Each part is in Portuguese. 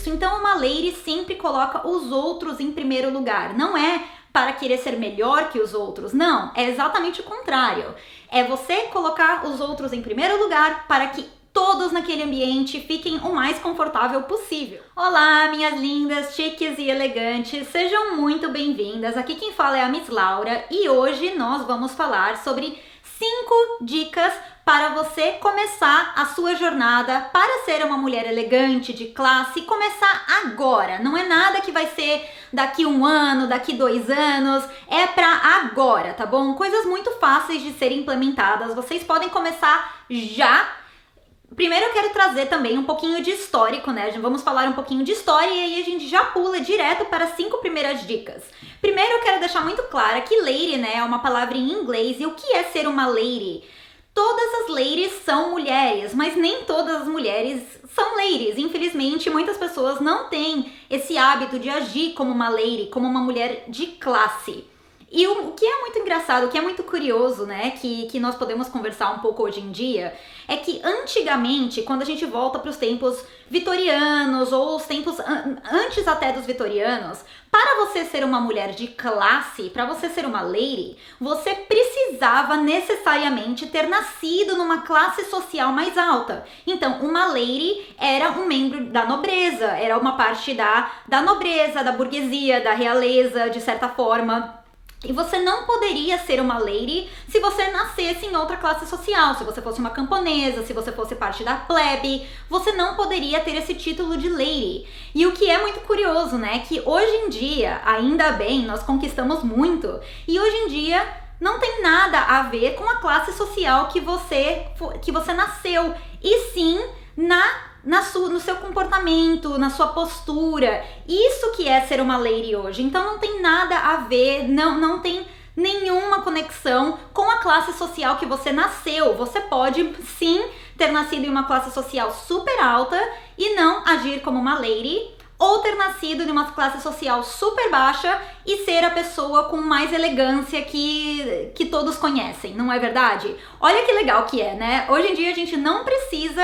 isso. Então uma lady sempre coloca os outros em primeiro lugar. Não é para querer ser melhor que os outros, não. É exatamente o contrário. É você colocar os outros em primeiro lugar para que todos naquele ambiente fiquem o mais confortável possível. Olá, minhas lindas, chiques e elegantes, sejam muito bem-vindas. Aqui quem fala é a Miss Laura e hoje nós vamos falar sobre 5 dicas para você começar a sua jornada para ser uma mulher elegante, de classe, e começar agora. Não é nada que vai ser daqui 1 ano, daqui 2 anos, é para agora, tá bom? Coisas muito fáceis de serem implementadas, vocês podem começar já. Primeiro eu quero trazer também um pouquinho de histórico, né? Vamos falar um pouquinho de história e aí a gente já pula direto para as 5 primeiras dicas. Primeiro eu quero deixar muito claro que lady, né, é uma palavra em inglês. E o que é ser uma lady? Todas as ladies são mulheres, mas nem todas as mulheres são ladies. Infelizmente, muitas pessoas não têm esse hábito de agir como uma lady, como uma mulher de classe. E o que é muito engraçado, o que é muito curioso, né, que nós podemos conversar um pouco hoje em dia, é que antigamente, quando a gente volta para os tempos vitorianos ou os tempos antes até dos vitorianos, para você ser uma mulher de classe, para você ser uma lady, você precisava necessariamente ter nascido numa classe social mais alta. Então, uma lady era um membro da nobreza, era uma parte da nobreza, da burguesia, da realeza, de certa forma. E você não poderia ser uma lady se você nascesse em outra classe social. Se você fosse uma camponesa, se você fosse parte da plebe, você não poderia ter esse título de lady. E o que é muito curioso, né, que hoje em dia, ainda bem, nós conquistamos muito. E hoje em dia não tem nada a ver com a classe social que você nasceu. E sim no seu comportamento, na sua postura. Isso que é ser uma lady hoje. Então não tem nada a ver, não tem nenhuma conexão com a classe social que você nasceu. Você pode sim ter nascido em uma classe social super alta e não agir como uma lady, ou ter nascido em uma classe social super baixa e ser a pessoa com mais elegância que todos conhecem, não é verdade? Olha que legal que é, né? Hoje em dia a gente não precisa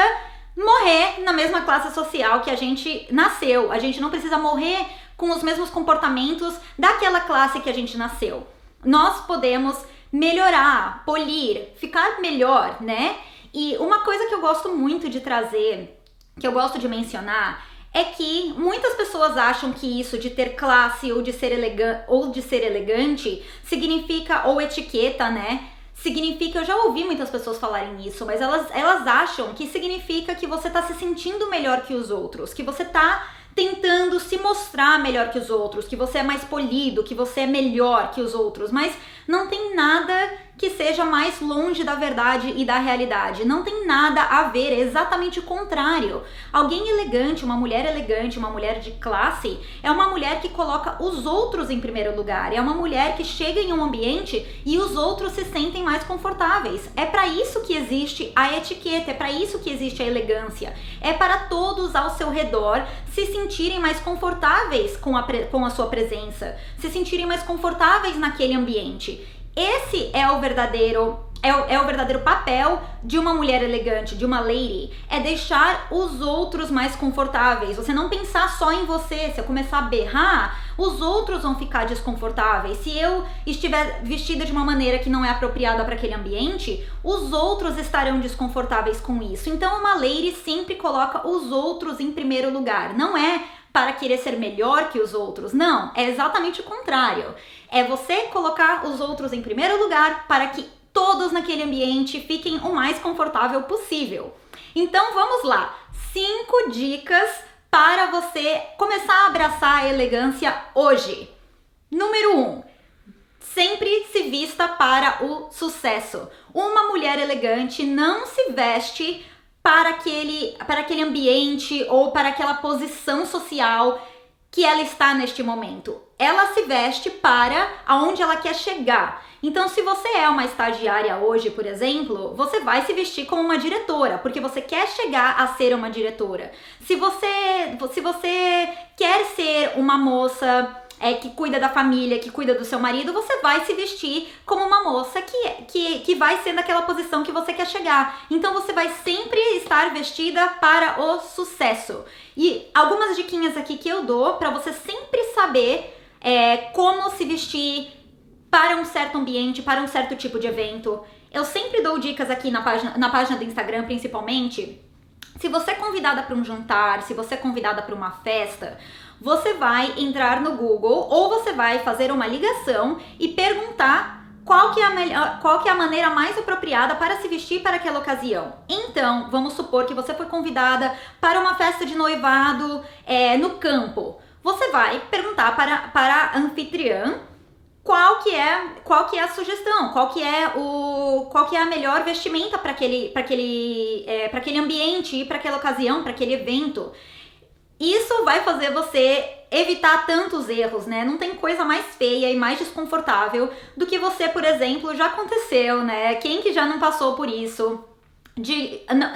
morrer na mesma classe social que a gente nasceu. A gente não precisa morrer com os mesmos comportamentos daquela classe que a gente nasceu. Nós podemos melhorar, polir, ficar melhor, né? E uma coisa que eu gosto muito de trazer, que eu gosto de mencionar, é que muitas pessoas acham que isso de ter classe ou de ser elegante significa, ou etiqueta, né? Significa, eu já ouvi muitas pessoas falarem isso, mas elas acham que significa que você tá se sentindo melhor que os outros, que você tá tentando se mostrar melhor que os outros, que você é mais polido, que você é melhor que os outros, mas não tem nada que seja mais longe da verdade e da realidade. Não tem nada a ver, é exatamente o contrário. Alguém elegante, uma mulher de classe, é uma mulher que coloca os outros em primeiro lugar. É uma mulher que chega em um ambiente e os outros se sentem mais confortáveis. É para isso que existe a etiqueta, é para isso que existe a elegância. É para todos ao seu redor se sentirem mais confortáveis com a sua presença, se sentirem mais confortáveis naquele ambiente. Esse é o verdadeiro papel de uma mulher elegante, de uma lady, é deixar os outros mais confortáveis. Você não pensar só em você. Se eu começar a berrar, os outros vão ficar desconfortáveis. Se eu estiver vestida de uma maneira que não é apropriada para aquele ambiente, os outros estarão desconfortáveis com isso. Então uma lady sempre coloca os outros em primeiro lugar. Não é para querer ser melhor que os outros, não. É exatamente o contrário. É você colocar os outros em primeiro lugar para que todos naquele ambiente fiquem o mais confortável possível. Então vamos lá, 5 dicas para você começar a abraçar a elegância hoje. Número 1, sempre se vista para o sucesso. Uma mulher elegante não se veste para aquele ambiente ou para aquela posição social que ela está neste momento. Ela se veste para aonde ela quer chegar. Então, se você é uma estagiária hoje, por exemplo, você vai se vestir como uma diretora, porque você quer chegar a ser uma diretora. Se você quer ser uma moça que cuida da família, que cuida do seu marido, você vai se vestir como uma moça que vai ser naquela posição que você quer chegar. Então você vai sempre estar vestida para o sucesso. E algumas diquinhas aqui que eu dou para você sempre saber como se vestir para um certo ambiente, para um certo tipo de evento. Eu sempre dou dicas aqui na página do Instagram, principalmente. Se você é convidada para um jantar, se você é convidada para uma festa, você vai entrar no Google ou você vai fazer uma ligação e perguntar qual que é a maneira mais apropriada para se vestir para aquela ocasião. Então, vamos supor que você foi convidada para uma festa de noivado no campo. Você vai perguntar para a anfitriã qual que é a sugestão, qual que é a melhor vestimenta para aquele ambiente e para aquela ocasião, para aquele evento. Isso vai fazer você evitar tantos erros, né? Não tem coisa mais feia e mais desconfortável do que você, por exemplo, já aconteceu, né? Quem que já não passou por isso?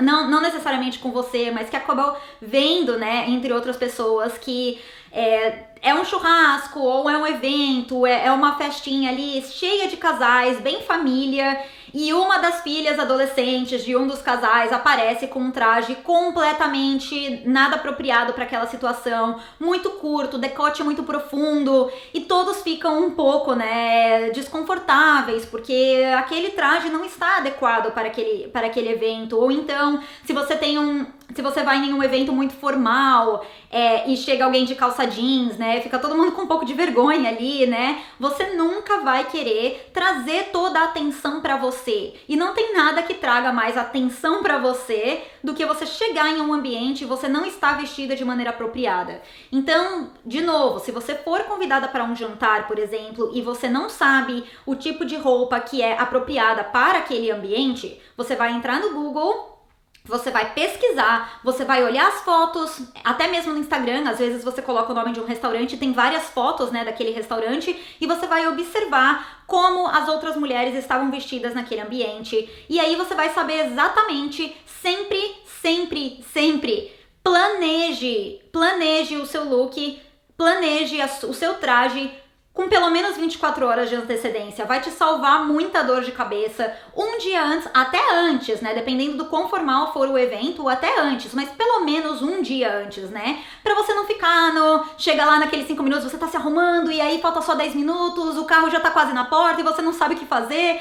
Não necessariamente com você, mas que acabou vendo, né, entre outras pessoas, que é um churrasco ou é um evento, é uma festinha ali cheia de casais, bem família, e uma das filhas adolescentes de um dos casais aparece com um traje completamente nada apropriado para aquela situação, muito curto, decote muito profundo, e todos ficam um pouco, né, desconfortáveis, porque aquele traje não está adequado para aquele evento. Ou então, se você vai em um evento muito formal e chega alguém de calça jeans, né, fica todo mundo com um pouco de vergonha ali, né, você nunca vai querer trazer toda a atenção para você. E não tem nada que traga mais atenção para você do que você chegar em um ambiente e você não estar vestida de maneira apropriada. Então, de novo, se você for convidada para um jantar, por exemplo, e você não sabe o tipo de roupa que é apropriada para aquele ambiente, você vai entrar no Google, você vai pesquisar, você vai olhar as fotos, até mesmo no Instagram, às vezes você coloca o nome de um restaurante, tem várias fotos, né, daquele restaurante, e você vai observar como as outras mulheres estavam vestidas naquele ambiente. E aí você vai saber exatamente, sempre, planeje o seu look, planeje o seu traje, com pelo menos 24 horas de antecedência. Vai te salvar muita dor de cabeça um dia antes, até antes, né? Dependendo do quão formal for o evento, ou até antes, mas pelo menos um dia antes, né? Pra você não ficar chega lá naqueles 5 minutos, você tá se arrumando e aí falta só 10 minutos, o carro já tá quase na porta e você não sabe o que fazer.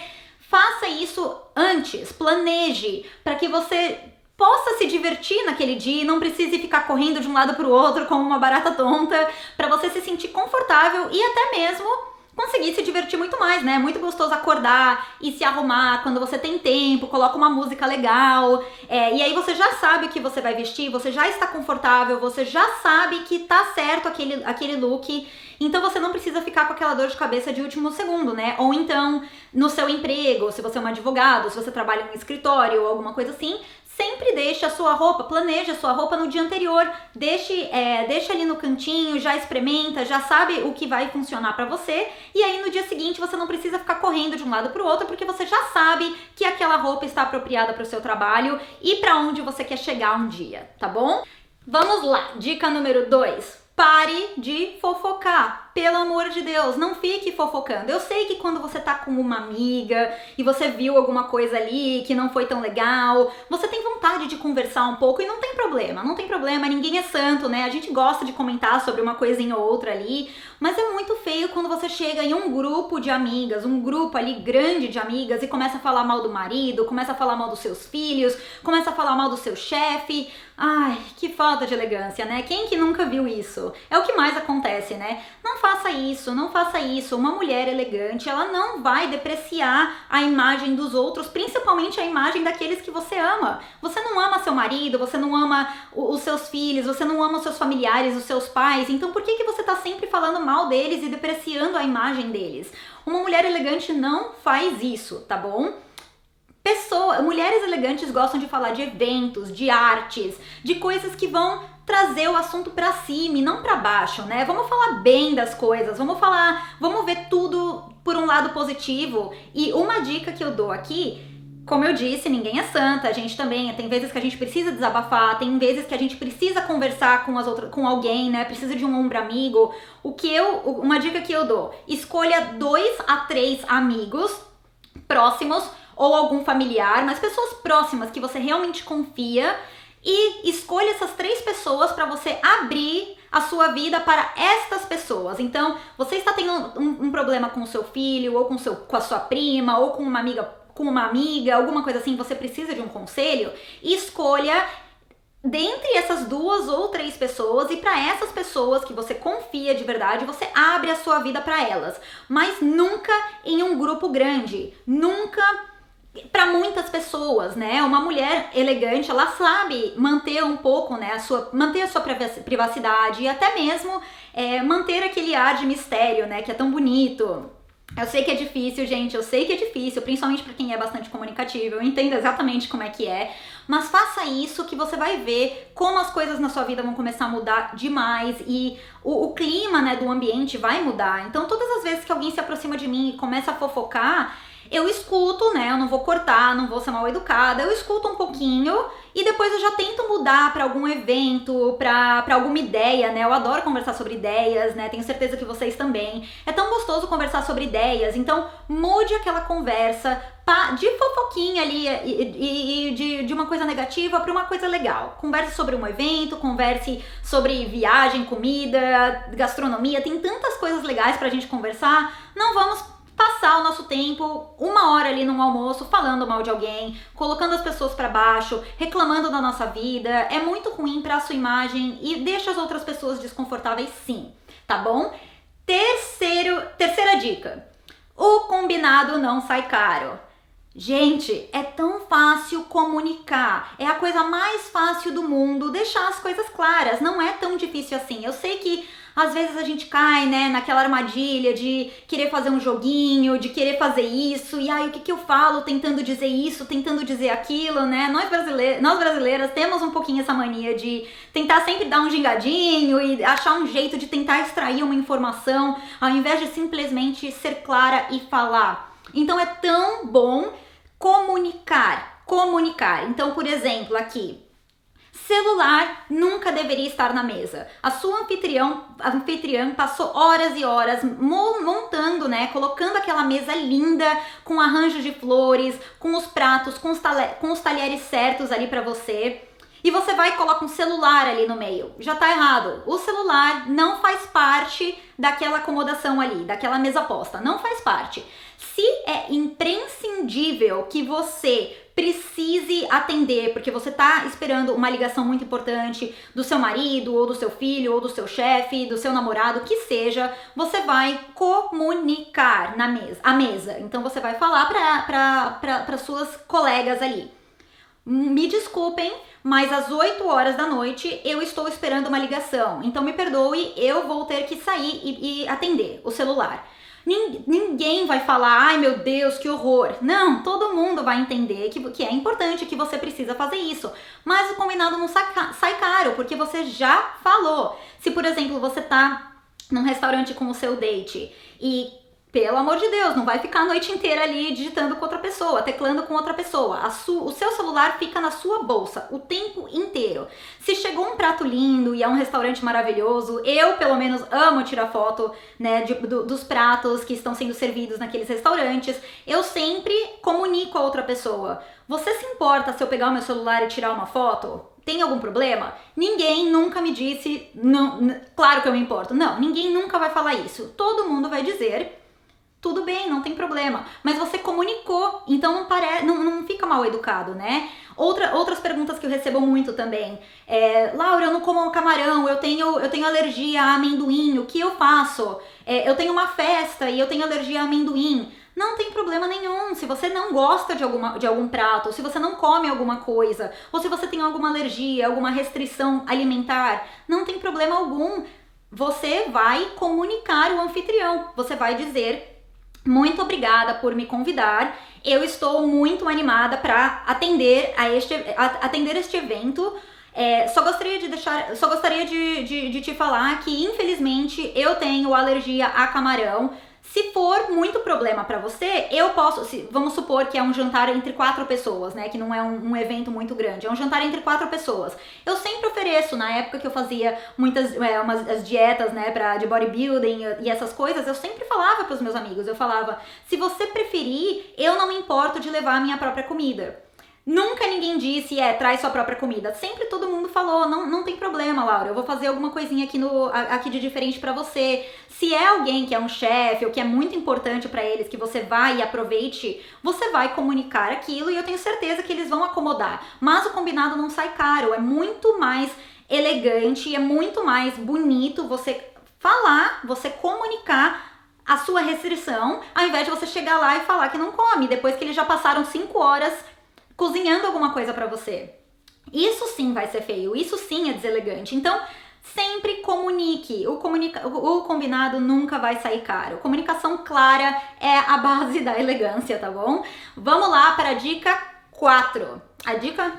Faça isso antes, planeje, para que você possa se divertir naquele dia e não precise ficar correndo de um lado para o outro como uma barata tonta, para você se sentir confortável e até mesmo conseguir se divertir muito mais, né? É muito gostoso acordar e se arrumar quando você tem tempo, coloca uma música legal, e aí você já sabe o que você vai vestir, você já está confortável, você já sabe que tá certo aquele look, então você não precisa ficar com aquela dor de cabeça de último segundo, né? Ou então, no seu emprego, se você é um advogado, se você trabalha em um escritório ou alguma coisa assim, sempre deixe a sua roupa, planeje a sua roupa no dia anterior, deixe ali no cantinho, já experimenta, já sabe o que vai funcionar pra você, e aí no dia seguinte você não precisa ficar correndo de um lado pro outro, porque você já sabe que aquela roupa está apropriada pro seu trabalho e pra onde você quer chegar um dia, tá bom? Vamos lá, dica número 2. Pare de fofocar. Pelo amor de Deus, não fique fofocando. Eu sei que quando você tá com uma amiga e você viu alguma coisa ali que não foi tão legal, você tem vontade de conversar um pouco e não tem problema, ninguém é santo, né? A gente gosta de comentar sobre uma coisinha ou outra ali, mas é muito feio quando você chega em um grupo de amigas, um grupo ali grande de amigas e começa a falar mal do marido, começa a falar mal dos seus filhos, começa a falar mal do seu chefe. Ai, que falta de elegância, né? Quem que nunca viu isso? É o que mais acontece, né? Não faça isso. Uma mulher elegante, ela não vai depreciar a imagem dos outros, principalmente a imagem daqueles que você ama. Você não ama seu marido, você não ama os seus filhos, você não ama os seus familiares, os seus pais, então por que você tá sempre falando mal deles e depreciando a imagem deles? Uma mulher elegante não faz isso, tá bom? Mulheres elegantes gostam de falar de eventos, de artes, de coisas que vão trazer o assunto pra cima e não pra baixo, né? Vamos falar bem das coisas, vamos ver tudo por um lado positivo. E uma dica que eu dou aqui Como eu disse, ninguém é santa, a gente também, tem vezes que a gente precisa desabafar, tem vezes que a gente precisa conversar com alguém, né, precisa de um ombro amigo. Uma dica que eu dou, escolha 2 a 3 amigos próximos ou algum familiar, mas pessoas próximas que você realmente confia, e escolha essas 3 pessoas para você abrir a sua vida para estas pessoas. Então, você está tendo um problema com o seu filho, ou com a sua prima, ou com uma amiga, alguma coisa assim, você precisa de um conselho, escolha dentre essas 2 ou 3 pessoas, e para essas pessoas que você confia de verdade, você abre a sua vida para elas. Mas nunca em um grupo grande, nunca para muitas pessoas, né? Uma mulher elegante, ela sabe manter um pouco, né, manter a sua privacidade, e até mesmo manter aquele ar de mistério, né, que é tão bonito. Eu sei que é difícil, gente, eu sei que é difícil, principalmente para quem é bastante comunicativo, eu entendo exatamente como é que é, mas faça isso que você vai ver como as coisas na sua vida vão começar a mudar demais, e o clima, né, do ambiente vai mudar. Então, todas as vezes que alguém se aproxima de mim e começa a fofocar, eu escuto, né, eu não vou cortar, não vou ser mal educada, eu escuto um pouquinho e depois eu já tento mudar para algum evento, para alguma ideia, né, eu adoro conversar sobre ideias, né, tenho certeza que vocês também, é tão gostoso conversar sobre ideias, então mude aquela conversa de fofoquinha ali e de uma coisa negativa para uma coisa legal. Converse sobre um evento, converse sobre viagem, comida, gastronomia, tem tantas coisas legais pra gente conversar, não vamos passar o nosso tempo 1 hora ali num almoço falando mal de alguém, colocando as pessoas pra baixo, reclamando da nossa vida. É muito ruim pra sua imagem e deixa as outras pessoas desconfortáveis, sim, tá bom? Terceira dica, o combinado não sai caro. Gente, é tão fácil comunicar, é a coisa mais fácil do mundo, deixar as coisas claras, não é tão difícil assim. Eu sei que às vezes a gente cai, né, naquela armadilha de querer fazer um joguinho, de querer fazer isso, e aí o que eu falo tentando dizer isso, tentando dizer aquilo, né? Nós brasileiras temos um pouquinho essa mania de tentar sempre dar um gingadinho e achar um jeito de tentar extrair uma informação, ao invés de simplesmente ser clara e falar. Então é tão bom comunicar. Então, por exemplo, aqui, celular nunca deveria estar na mesa. A sua anfitriã passou horas e horas montando, né, colocando aquela mesa linda, com arranjos de flores, com os pratos, com os talheres certos ali pra você. E você vai e coloca um celular ali no meio. Já tá errado. O celular não faz parte daquela acomodação ali, daquela mesa posta. Não faz parte. Se é imprescindível que você precise atender, porque você tá esperando uma ligação muito importante do seu marido, ou do seu filho, ou do seu chefe, do seu namorado, que seja, você vai comunicar à mesa. Então você vai falar para suas colegas ali: me desculpem, mas às 8 horas da noite eu estou esperando uma ligação, então me perdoe, eu vou ter que sair e atender o celular. Ninguém vai falar, ai meu Deus, que horror. Não, todo mundo vai entender que é importante, que você precisa fazer isso. Mas o combinado não sai caro, porque você já falou. Se, por exemplo, você tá num restaurante com o seu date e, pelo amor de Deus, não vai ficar a noite inteira ali digitando com outra pessoa, teclando com outra pessoa. O seu celular fica na sua bolsa o tempo inteiro. Se chegou um prato lindo e é um restaurante maravilhoso, eu, pelo menos, amo tirar foto, né, dos pratos que estão sendo servidos naqueles restaurantes. Eu sempre comunico a outra pessoa: você se importa se eu pegar o meu celular e tirar uma foto? Tem algum problema? Ninguém nunca me disse, não, claro que eu me importo. Não, ninguém nunca vai falar isso. Todo mundo vai dizer: tudo bem, não tem problema. Mas você comunicou, então não fica mal educado, né? Outras perguntas que eu recebo muito também. Laura, eu não como camarão, eu tenho alergia a amendoim, o que eu faço? Eu tenho uma festa e eu tenho alergia a amendoim. Não tem problema nenhum. Se você não gosta de algum prato, se você não come alguma coisa, ou se você tem alguma alergia, alguma restrição alimentar, não tem problema algum. Você vai comunicar o anfitrião. Você vai dizer: muito obrigada por me convidar. Eu estou muito animada para atender este evento. Só gostaria de te falar que, infelizmente, eu tenho alergia a camarão. Se for muito problema pra você, eu posso, vamos supor que é um jantar entre 4 pessoas, né, que não é um evento muito grande, é um jantar entre 4 pessoas. Eu sempre ofereço, na época que eu fazia as dietas, né, de bodybuilding e essas coisas, eu sempre falava pros meus amigos, eu falava, se você preferir, eu não me importo de levar a minha própria comida. Nunca ninguém disse, traz sua própria comida. Sempre todo mundo falou, não tem problema, Laura, eu vou fazer alguma coisinha aqui de diferente pra você. Se é alguém que é um chefe ou que é muito importante pra eles, que você vai e aproveite, você vai comunicar aquilo e eu tenho certeza que eles vão acomodar. Mas o combinado não sai caro, é muito mais elegante, é muito mais bonito você falar, você comunicar a sua restrição, ao invés de você chegar lá e falar que não come, depois que eles já passaram 5 horas cozinhando alguma coisa pra você. Isso sim vai ser feio, isso sim é deselegante. Então, sempre comunique. O combinado nunca vai sair caro. Comunicação clara é a base da elegância, tá bom? Vamos lá para a dica 4. A dica?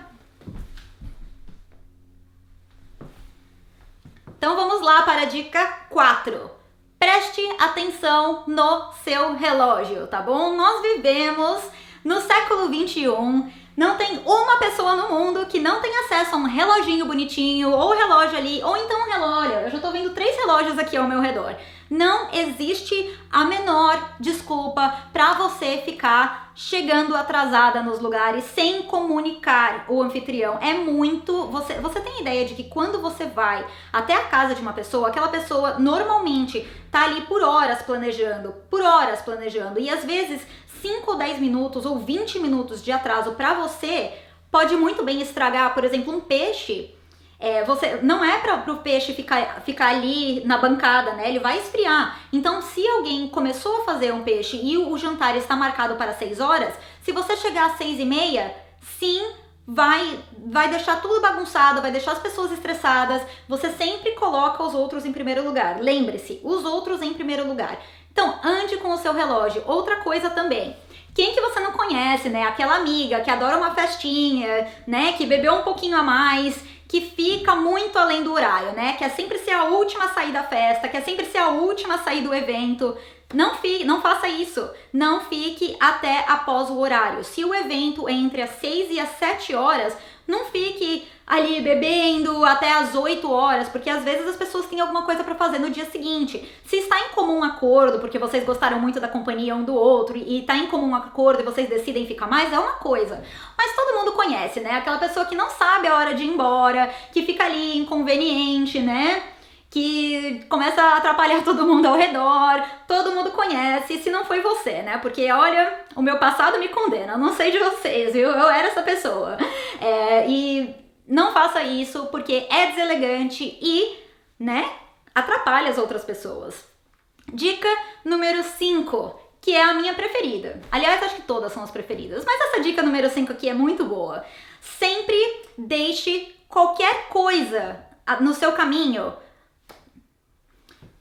Então vamos lá para a dica 4. Preste atenção no seu relógio, tá bom? Nós vivemos no século 21. Não tem uma pessoa no mundo que não tenha acesso a um reloginho bonitinho, ou relógio ali, ou então um relógio. Eu já tô vendo 3 relógios aqui ao meu redor. Não existe a menor desculpa pra você ficar chegando atrasada nos lugares sem comunicar o anfitrião. É muito... Você tem ideia de que quando você vai até a casa de uma pessoa, aquela pessoa normalmente tá ali por horas planejando, e às vezes 5 ou 10 minutos ou 20 minutos de atraso pra você pode muito bem estragar, por exemplo, um peixe. Não é para o peixe ficar ali na bancada, né? Ele vai esfriar. Então, se alguém começou a fazer um peixe e o jantar está marcado para 6 horas, se você chegar às 6h30, sim, vai deixar tudo bagunçado, vai deixar as pessoas estressadas. Você sempre coloca os outros em primeiro lugar. Lembre-se, os outros em primeiro lugar. Então, ande com o seu relógio. Outra coisa também. Quem que você não conhece, né? Aquela amiga que adora uma festinha, né? Que bebeu um pouquinho a mais, que fica muito além do horário, né? Quer sempre ser a última a sair da festa, quer sempre ser a última a sair do evento. Não faça isso. Não fique até após o horário. Se o evento é entre as 6 e as 7 horas, não fique ali bebendo até as 8 horas, porque às vezes as pessoas têm alguma coisa pra fazer no dia seguinte. Se está em comum acordo, porque vocês gostaram muito da companhia um do outro e tá em comum acordo e vocês decidem ficar mais, é uma coisa. Mas todo mundo conhece, né? Aquela pessoa que não sabe a hora de ir embora, que fica ali inconveniente, né? Que começa a atrapalhar todo mundo ao redor, todo mundo conhece, se não foi você, né? Porque, olha, o meu passado me condena, eu não sei de vocês, viu? Eu era essa pessoa. E não faça isso porque é deselegante e, né, atrapalha as outras pessoas. Dica número 5, que é a minha preferida. Aliás, acho que todas são as preferidas, mas essa dica número 5 aqui é muito boa. Sempre deixe qualquer coisa no seu caminho.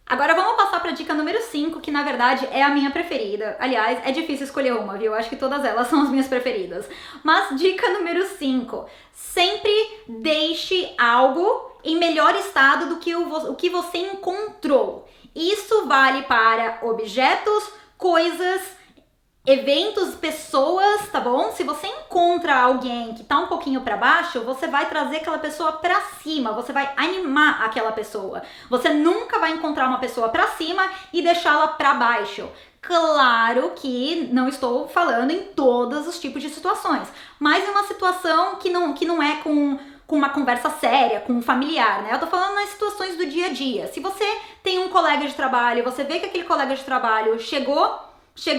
Agora vamos passar para a dica número 5, que na verdade é a minha preferida. Aliás, é difícil escolher uma, viu? Acho que todas elas são as minhas preferidas. Mas dica número 5, sempre deixe algo em melhor estado do que o que você encontrou. Isso vale para objetos, coisas, eventos, pessoas, tá bom? Se você encontra alguém que tá um pouquinho pra baixo, você vai trazer aquela pessoa pra cima, você vai animar aquela pessoa. Você nunca vai encontrar uma pessoa pra cima e deixá-la pra baixo. Claro que não estou falando em todos os tipos de situações, mas em uma situação que não é com uma conversa séria, com um familiar, né? Eu tô falando nas situações do dia a dia. Se você tem um colega de trabalho, você vê que aquele colega de trabalho chegou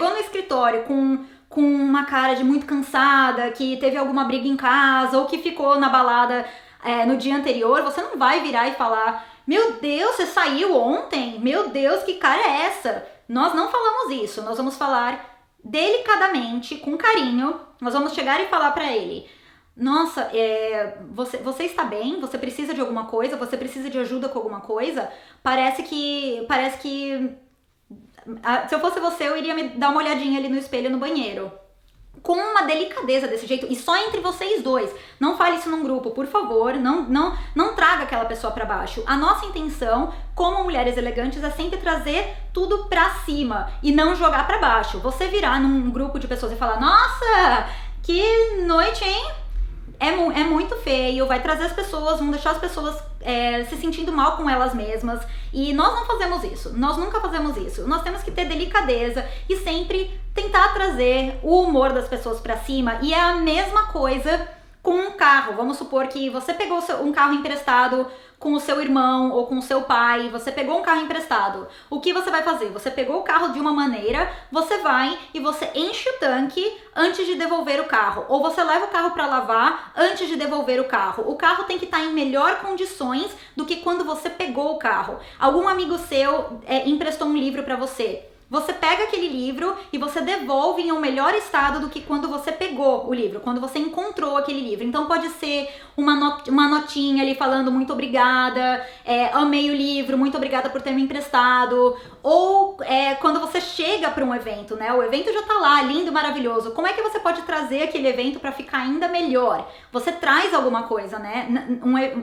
no escritório com uma cara de muito cansada, que teve alguma briga em casa ou que ficou na balada no dia anterior, você não vai virar e falar: meu Deus, você saiu ontem? Meu Deus, que cara é essa? Nós não falamos isso, nós vamos falar delicadamente, com carinho, nós vamos chegar e falar pra ele: nossa, você está bem? Você precisa de alguma coisa? Você precisa de ajuda com alguma coisa? Parece que se eu fosse você, eu iria me dar uma olhadinha ali no espelho no banheiro. com uma delicadeza desse jeito e só entre vocês dois. Não fale isso num grupo, por favor, não traga aquela pessoa pra baixo. A nossa intenção, como mulheres elegantes, é sempre trazer tudo pra cima e não jogar pra baixo. Você virar num grupo de pessoas e falar, nossa, que noite, hein? É muito feio, vai trazer as pessoas, vão deixar as pessoas se sentindo mal com elas mesmas. E nós não fazemos isso, nós nunca fazemos isso. Nós temos que ter delicadeza e sempre tentar trazer o humor das pessoas pra cima. E é a mesma coisa com um carro. Vamos supor que você pegou um carro emprestado com o seu irmão ou com o seu pai, você pegou um carro emprestado. O que você vai fazer? Você pegou o carro de uma maneira, você vai e você enche o tanque antes de devolver o carro. Ou você leva o carro para lavar antes de devolver o carro. O carro tem que estar em melhor condições do que quando você pegou o carro. Algum amigo seu emprestou um livro para você. Você pega aquele livro e você devolve em um melhor estado do que quando você pegou o livro, quando você encontrou aquele livro. Então pode ser uma notinha ali falando muito obrigada, amei o livro, muito obrigada por ter me emprestado. Ou quando você chega para um evento, né? O evento já tá lá, lindo, maravilhoso. Como é que você pode trazer aquele evento para ficar ainda melhor? Você traz alguma coisa, né?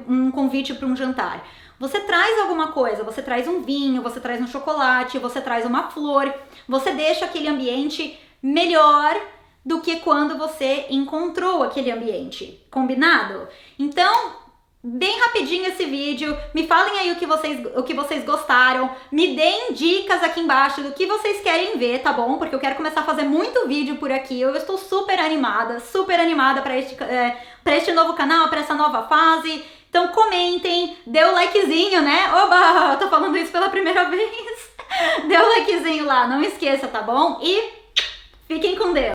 Um convite para um jantar. Você traz alguma coisa, você traz um vinho, você traz um chocolate, você traz uma flor, você deixa aquele ambiente melhor do que quando você encontrou aquele ambiente, combinado? Então, bem rapidinho esse vídeo, me falem aí o que vocês gostaram, me deem dicas aqui embaixo do que vocês querem ver, tá bom? Porque eu quero começar a fazer muito vídeo por aqui, eu estou super animada para este novo canal, para essa nova fase. Então comentem, dê o likezinho, né? Oba, eu tô falando isso pela primeira vez. Dê o likezinho lá, não esqueça, tá bom? E fiquem com Deus.